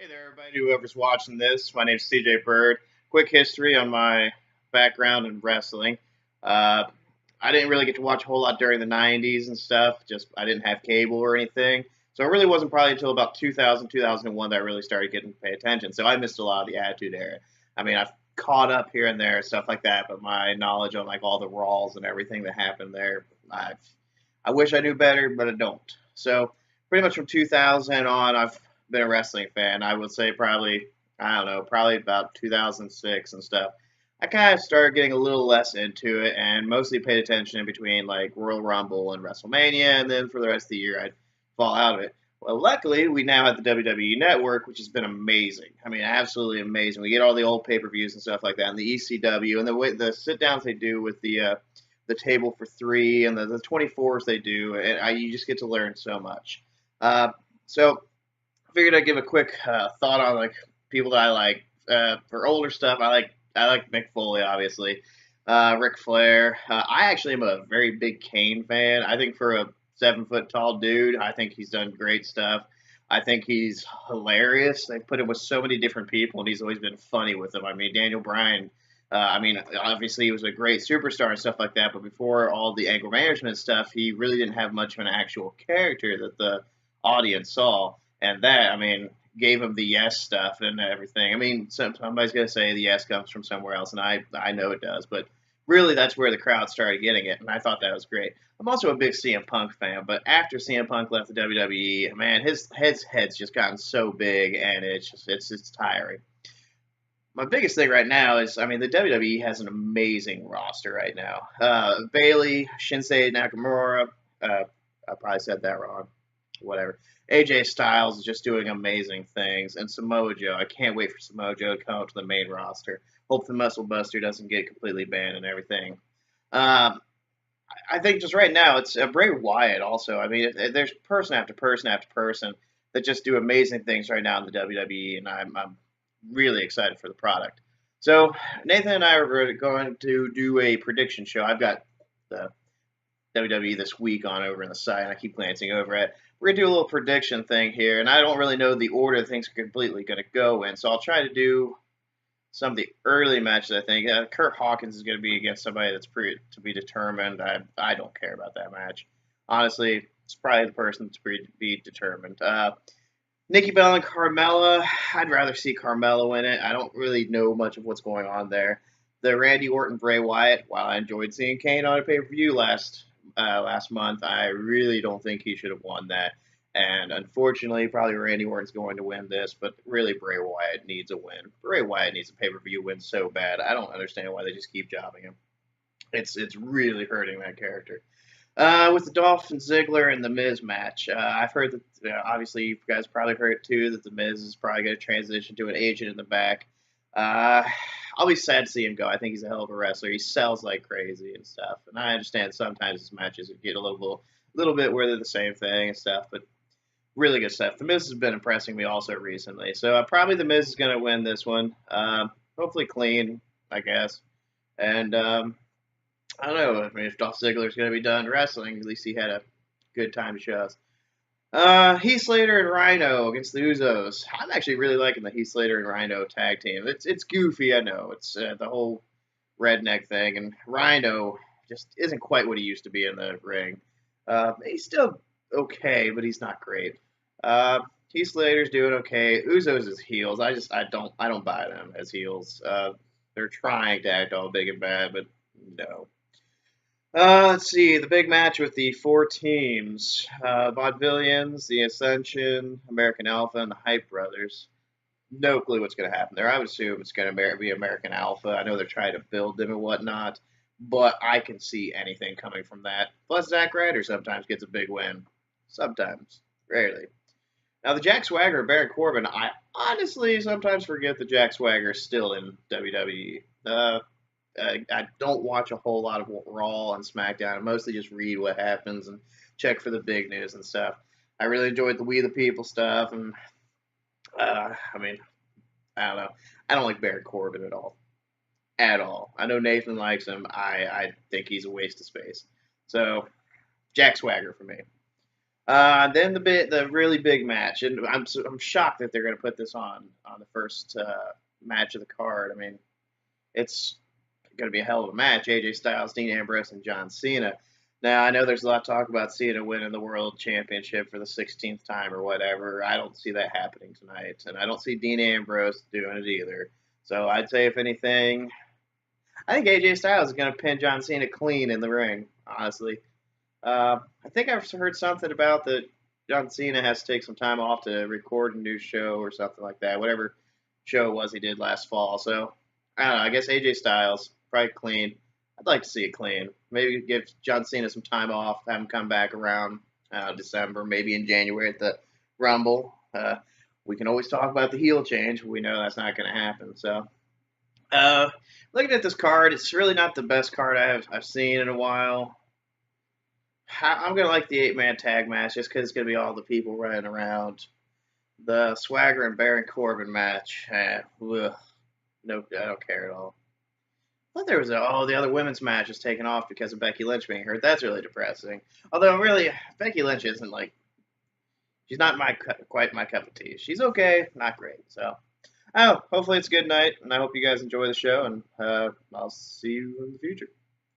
Hey there, everybody, whoever's watching this. My name's CJ Bird. Quick history on my background in wrestling. Uh, I didn't really get to watch a whole lot during the 90s and stuff. Just I didn't have cable or anything. So it really wasn't probably until about 2000, 2001 that I really started getting to pay attention. So I missed a lot of the Attitude Era. I mean, I've caught up here and there, stuff like that, but my knowledge on like all the Raws and everything that happened there, I wish I knew better, but I don't. So pretty much from 2000 on, I've been a wrestling fan. I would say probably, I don't know, probably about 2006 and stuff. I kind of started getting a little less into it and mostly paid attention in between like Royal Rumble and WrestleMania, and then for the rest of the year I'd fall out of it. Well, luckily we now have the WWE Network, which has been amazing. I mean, absolutely amazing. We get all the old pay-per-views and stuff like that, and the ECW, and the way the sit-downs they do with the table for three and the 24s they do, and you just get to learn so much. Uh, so I figured I'd give a quick thought on like people that I like. For older stuff, I like Mick Foley, obviously. Ric Flair. I actually am a very big Kane fan. I think for a 7 foot tall dude, I think he's done great stuff. I think he's hilarious. They've put him with so many different people, and he's always been funny with them. I mean, Daniel Bryan. I mean, obviously he was a great superstar and stuff like that, but before all the anger management stuff, he really didn't have much of an actual character that the audience saw, and that, I mean, gave him the yes stuff and everything. I mean, somebody's gonna say the yes comes from somewhere else, and I know it does, but really that's where the crowd started getting it, and I thought that was great. I'm also a big CM Punk fan, but after CM Punk left the WWE, man, his head's just gotten so big, and it's tiring. My biggest thing right now is, I mean, the WWE has an amazing roster right now. Bailey, Shinsei Nakamura, I probably said that wrong, whatever. AJ Styles is just doing amazing things, and Samoa Joe. I can't wait for Samoa Joe to come up to the main roster. Hope the Muscle Buster doesn't get completely banned and everything. Um, I think just right now it's Bray Wyatt. Also, I mean, there's person after person after person that just do amazing things right now in the WWE, and I'm really excited for the product. So Nathan and I are going to do a prediction show. I've got the WWE this week on over in the site, and I keep glancing over it. We're gonna do a little prediction thing here, and I don't really know the order things are completely gonna go in, so I'll try to do some of the early matches. I think Kurt Hawkins is gonna be against somebody that's to be determined. I don't care about that match. Honestly, it's probably the person that's to be determined. Nikki Bella and Carmella. I'd rather see Carmella in it. I don't really know much of what's going on there. The Randy Orton Bray Wyatt. While I enjoyed seeing Kane on a pay per view last month, I really don't think he should have won that. And unfortunately, probably Randy Orton's going to win this, but really Bray Wyatt needs a win. Bray Wyatt needs a pay per view win so bad. I don't understand why they just keep jobbing him. It's really hurting that character. With the Dolph Ziggler and the Miz match, I've heard that obviously you guys probably heard it too that the Miz is probably going to transition to an agent in the back. Uh, I'll be sad to see him go. I think he's a hell of a wrestler. He sells like crazy and stuff, and I understand sometimes his matches get little bit where they're the same thing and stuff, but really good stuff. The Miz has been impressing me also recently, so probably the Miz is going to win this one. Hopefully clean, I guess, and I don't know. I mean, if Dolph Ziggler's going to be done wrestling, at least he had a good time to show us. Heath Slater and Rhino against the Usos. I'm actually really liking the Heath Slater and Rhino tag team. It's goofy, I know. It's the whole redneck thing, and Rhino just isn't quite what he used to be in the ring. He's still okay, but he's not great. Heath Slater's doing okay. Usos is heels. I don't buy them as heels. They're trying to act all big and bad, but no. Let's see, the big match with the four teams Vaudevillians, the Ascension, American Alpha, and the Hype Brothers. No clue what's going to happen there. I would assume it's going to be American Alpha. I know they're trying to build them and whatnot, but I can see anything coming from that. Plus, Zack Ryder sometimes gets a big win. Sometimes. Rarely. Now, the Jack Swagger and Baron Corbin, I honestly sometimes forget that Jack Swagger is still in WWE. I don't watch a whole lot of Raw and SmackDown. I mostly just read what happens and check for the big news and stuff. I really enjoyed the We the People stuff, and I mean, I don't know. I don't like Baron Corbin at all. At all. I know Nathan likes him. I think he's a waste of space. So, Jack Swagger for me. Then the really big match, and I'm shocked that they're going to put this on the first match of the card. I mean, it's going to be a hell of a match. AJ Styles, Dean Ambrose, and John Cena. Now I know there's a lot of talk about Cena winning the World Championship for the 16th time or whatever. I don't see that happening tonight, and I don't see Dean Ambrose doing it either. So I'd say if anything, I think AJ Styles is going to pin John Cena clean in the ring. Honestly. I think I've heard something about that John Cena has to take some time off to record a new show or something like that. Whatever show it was he did last fall. So I don't know. I guess AJ Styles probably clean. I'd like to see it clean. Maybe give John Cena some time off, have him come back around December, maybe in January at the Rumble. We can always talk about the heel change. We know that's not going to happen. So looking at this card, it's really not the best card I've seen in a while. I'm gonna like the 8-man tag match just because it's gonna be all the people running around. The Swagger and Baron Corbin match, ugh, no, I don't care at all. I thought there was the other women's match is taken off because of Becky Lynch being hurt. That's really depressing. Although really, Becky Lynch isn't like she's not quite my cup of tea. She's okay, not great. So, hopefully it's a good night, and I hope you guys enjoy the show, and I'll see you in the future.